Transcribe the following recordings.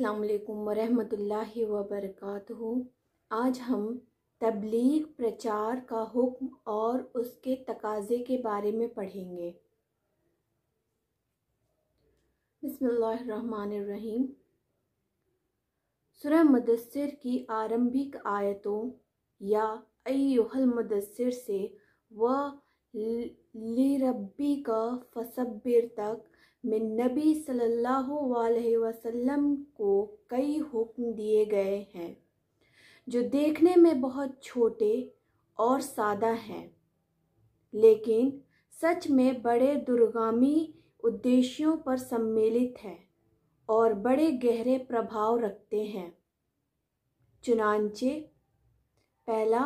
अस्सलाम वालेकुम वरहमतुल्लाहि वबरकातुहू। आज हम तबलीग प्रचार का हुक्म और उसके तकाज़े के बारे में पढ़ेंगे। बिस्मिल्लाहिर्रहमानिर्रहीम। सूरह मुदस्सिर की आरंभिक आयतों या अय्युहल मुदस्सिर से व लिरब्बिका फसब्बिर तक में नबी सल्लल्लाहु अलैहि वसल्लम को कई हुक्म दिए गए हैं जो देखने में बहुत छोटे और सादा हैं, लेकिन सच में बड़े दूरगामी उद्देश्यों पर सम्मिलित हैं और बड़े गहरे प्रभाव रखते हैं। चुनांचे पहला,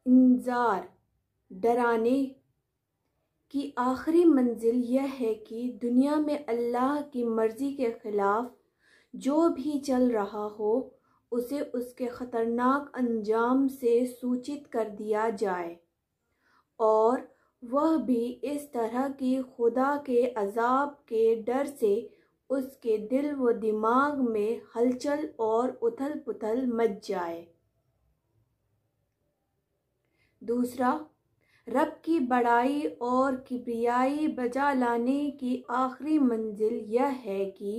इंजार, डराने की आखिरी मंजिल यह है कि दुनिया में अल्लाह की मर्ज़ी के ख़िलाफ़ जो भी चल रहा हो उसे उसके ख़तरनाक अंजाम से सूचित कर दिया जाए, और वह भी इस तरह कि खुदा के अज़ाब के डर से उसके दिल व दिमाग में हलचल और उथल पुथल मच जाए। दूसरा, रब की बड़ाई और किब्रियाई बजा लाने की आखिरी मंजिल यह है कि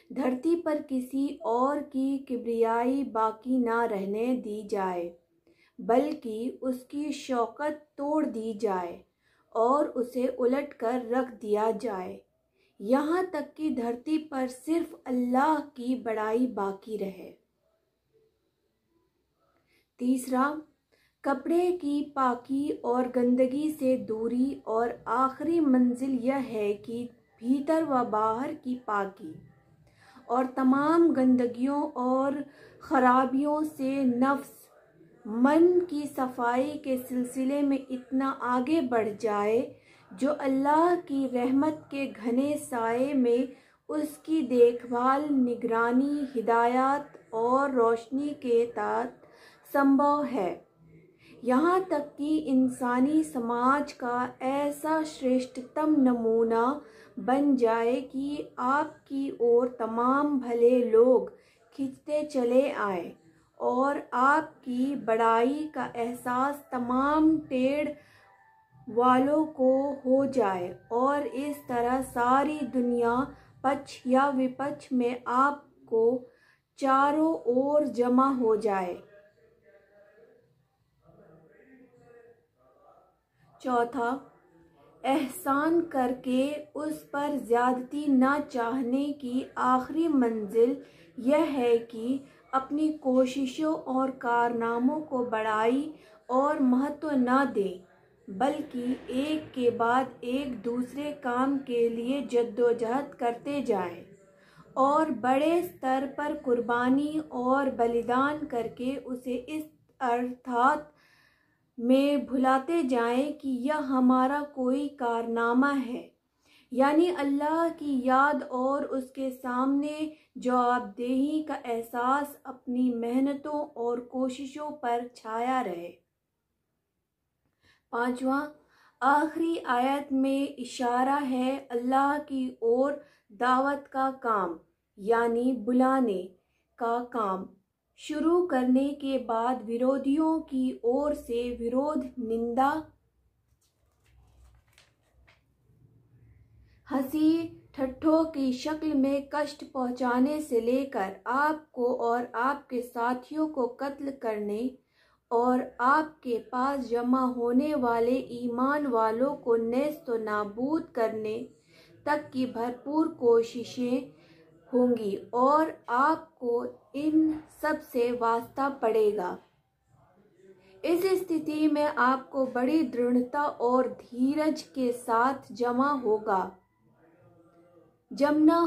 धरती पर किसी और की किब्रियाई बाकी ना रहने दी जाए, बल्कि उसकी शौकत तोड़ दी जाए और उसे उलट कर रख दिया जाए, यहाँ तक कि धरती पर सिर्फ अल्लाह की बड़ाई बाकी रहे। तीसरा, कपड़े की पाकी और गंदगी से दूरी, और आखिरी मंजिल यह है कि भीतर व बाहर की पाकी और तमाम गंदगियों और ख़राबियों से नफ्स मन की सफाई के सिलसिले में इतना आगे बढ़ जाए जो अल्लाह की रहमत के घने साए में उसकी देखभाल, निगरानी, हिदायत और रोशनी के तहत संभव है, यहाँ तक कि इंसानी समाज का ऐसा श्रेष्ठतम नमूना बन जाए कि आपकी ओर तमाम भले लोग खिंचते चले आए और आपकी बड़ाई का एहसास तमाम टेढ़ वालों को हो जाए, और इस तरह सारी दुनिया पक्ष या विपक्ष में आपको चारों ओर जमा हो जाए। चौथा, एहसान करके उस पर ज़्यादती न चाहने की आखिरी मंजिल यह है कि अपनी कोशिशों और कारनामों को बड़ाई और महत्व न दें, बल्कि एक के बाद एक दूसरे काम के लिए जद्दोजहद करते जाएं और बड़े स्तर पर कुर्बानी और बलिदान करके उसे इस अर्थात में भुलाते जाएं कि यह हमारा कोई कारनामा है, यानी अल्लाह की याद और उसके सामने जवाबदेही का एहसास अपनी मेहनतों और कोशिशों पर छाया रहे। पांचवा, आखिरी आयत में इशारा है अल्लाह की ओर दावत का काम, यानी बुलाने का काम शुरू करने के बाद विरोधियों की ओर से विरोध, निंदा, हंसी ठट्ठों की शक्ल में कष्ट पहुंचाने से लेकर आपको और आपके साथियों को कत्ल करने और आपके पास जमा होने वाले ईमान वालों को नेस्त व नाबूद करने तक की भरपूर कोशिशें होंगी, और आपको इन सब से वास्ता पड़ेगा। इस स्थिति में आपको बड़ी दृढ़ता और धीरज के साथ जमना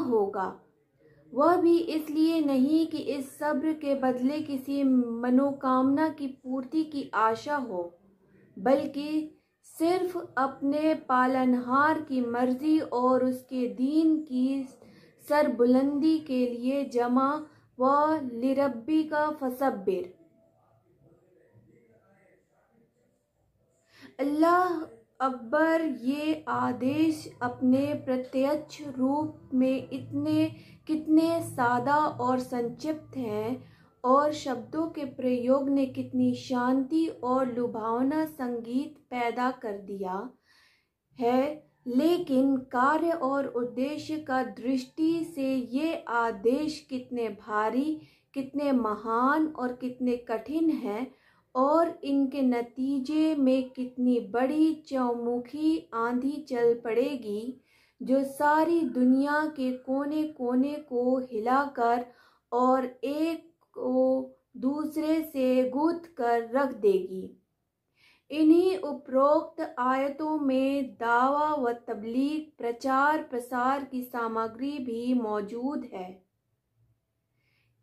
होगा, वह भी इसलिए नहीं कि इस सब्र के बदले किसी मनोकामना की पूर्ति की आशा हो, बल्कि सिर्फ अपने पालनहार की मर्जी और उसके दीन की सरबुलंदी के लिए जमा व लिरब्बिका फसब्बिर। अकबर ये आदेश अपने प्रत्यक्ष रूप में कितने सादा और संक्षिप्त हैं और शब्दों के प्रयोग ने कितनी शांति और लुभावना संगीत पैदा कर दिया है, लेकिन कार्य और उद्देश्य का दृष्टि से ये आदेश कितने भारी, कितने महान और कितने कठिन हैं और इनके नतीजे में कितनी बड़ी चौमुखी आंधी चल पड़ेगी जो सारी दुनिया के कोने कोने को हिलाकर और एक को दूसरे से गूंथ कर रख देगी। इन्हीं उपरोक्त आयतों में दावा व तबलीग, प्रचार प्रसार की सामग्री भी मौजूद है।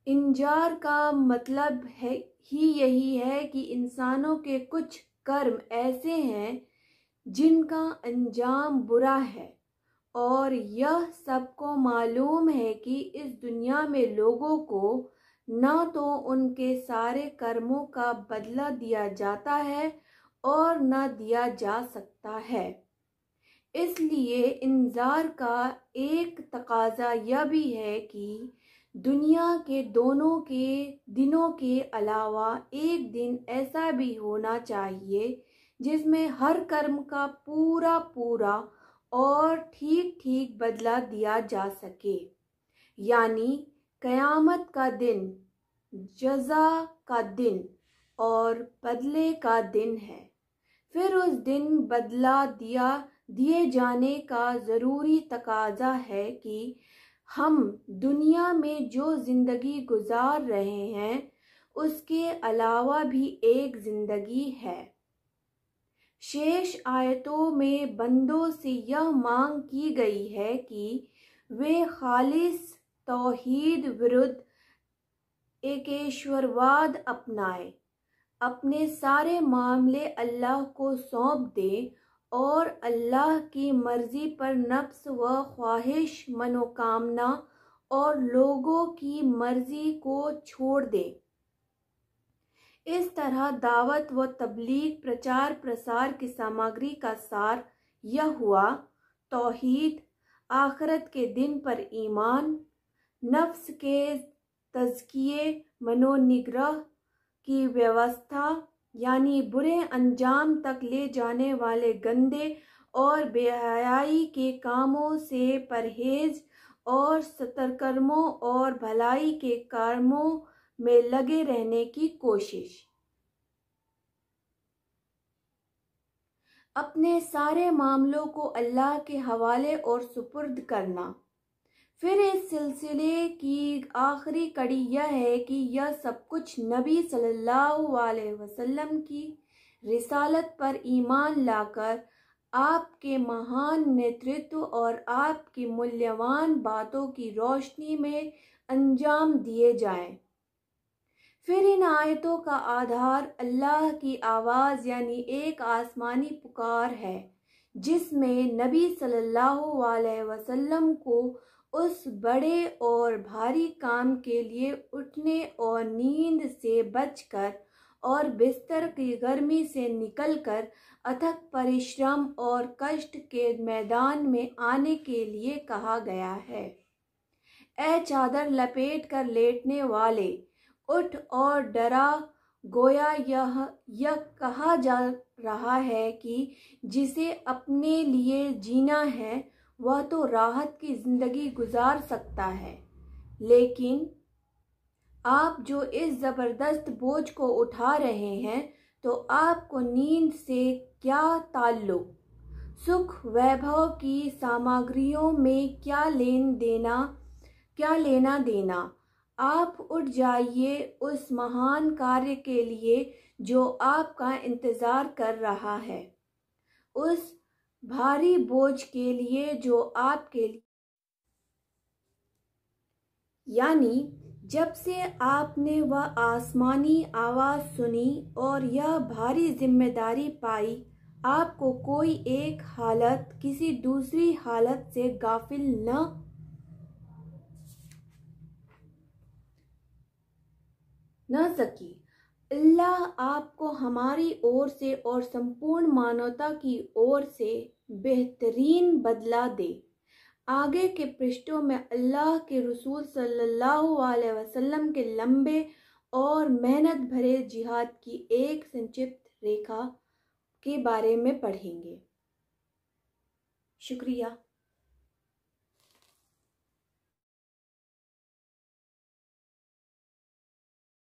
इंजार का मतलब ही यही है कि इंसानों के कुछ कर्म ऐसे हैं जिनका अंजाम बुरा है और यह सबको मालूम है कि इस दुनिया में लोगों को न तो उनके सारे कर्मों का बदला दिया जाता है और न दिया जा सकता है। इसलिए इंजार का एक तकाजा यह भी है कि दुनिया के दोनों के दिनों के अलावा एक दिन ऐसा भी होना चाहिए जिसमें हर कर्म का पूरा पूरा और ठीक ठीक बदला दिया जा सके, यानी क़यामत का दिन जज़ा का दिन और बदले का दिन है। फिर उस दिन बदला दिए जाने का ज़रूरी तकाजा है कि हम दुनिया में जो ज़िंदगी गुजार रहे हैं उसके अलावा भी एक ज़िंदगी है। शेष आयतों में बंदों से यह मांग की गई है कि वे खालिस तौहीद विरुद्ध एकेश्वरवाद अपनाएं, अपने सारे मामले अल्लाह को सौंप दें और अल्लाह की मर्ज़ी पर नफ्स व ख्वाहिश, मनोकामना और लोगों की मर्ज़ी को छोड़ दें। इस तरह दावत व तबलीग, प्रचार प्रसार की सामग्री का सार यह हुआ: तौहीद, आखिरत के दिन पर ईमान, नफ्स के तज़किये, मनोनिग्रह की व्यवस्था यानी बुरे अंजाम तक ले जाने वाले गंदे और बेहयाई के कामों से परहेज और सत्कर्मों और भलाई के कामों में लगे रहने की कोशिश। अपने सारे मामलों को अल्लाह के हवाले और सुपुर्द करना। फिर इस सिलसिले की आखिरी कड़ी यह है कि यह सब कुछ नबी सल्लल्लाहु अलैहि वसल्लम की रिसालत पर ईमान लाकर आपके महान नेतृत्व और आपकी मूल्यवान बातों की रोशनी में अंजाम दिए जाएं। फिर इन आयतों का आधार अल्लाह की आवाज़ यानी एक आसमानी पुकार है जिसमें नबी सल्लल्लाहु अलैहि वसल्लम को उस बड़े और भारी काम के लिए उठने और नींद से बचकर और बिस्तर की गर्मी से निकलकर अथक परिश्रम और कष्ट के मैदान में आने के लिए कहा गया है। ऐ चादर लपेट कर लेटने वाले, उठ और डरा, गोया यह कहा जा रहा है कि जिसे अपने लिए जीना है वह तो राहत की ज़िंदगी गुजार सकता है, लेकिन आप जो इस ज़बरदस्त बोझ को उठा रहे हैं तो आपको नींद से क्या ताल्लुक़, सुख वैभव की सामग्रियों में क्या लेना देना। आप उठ जाइए उस महान कार्य के लिए जो आपका इंतज़ार कर रहा है, उस भारी बोझ के लिए जो आपके लिए, यानी जब से आपने वह आसमानी आवाज़ सुनी और यह भारी जिम्मेदारी पाई, आपको कोई एक हालत किसी दूसरी हालत से गाफिल न सकी। अल्लाह आपको हमारी ओर से और संपूर्ण मानवता की ओर से बेहतरीन बदला दे। आगे के पृष्ठों में अल्लाह के रसूल सल्लल्लाहु अलैहि वसल्लम के लंबे और मेहनत भरे जिहाद की एक संक्षिप्त रेखा के बारे में पढ़ेंगे। शुक्रिया।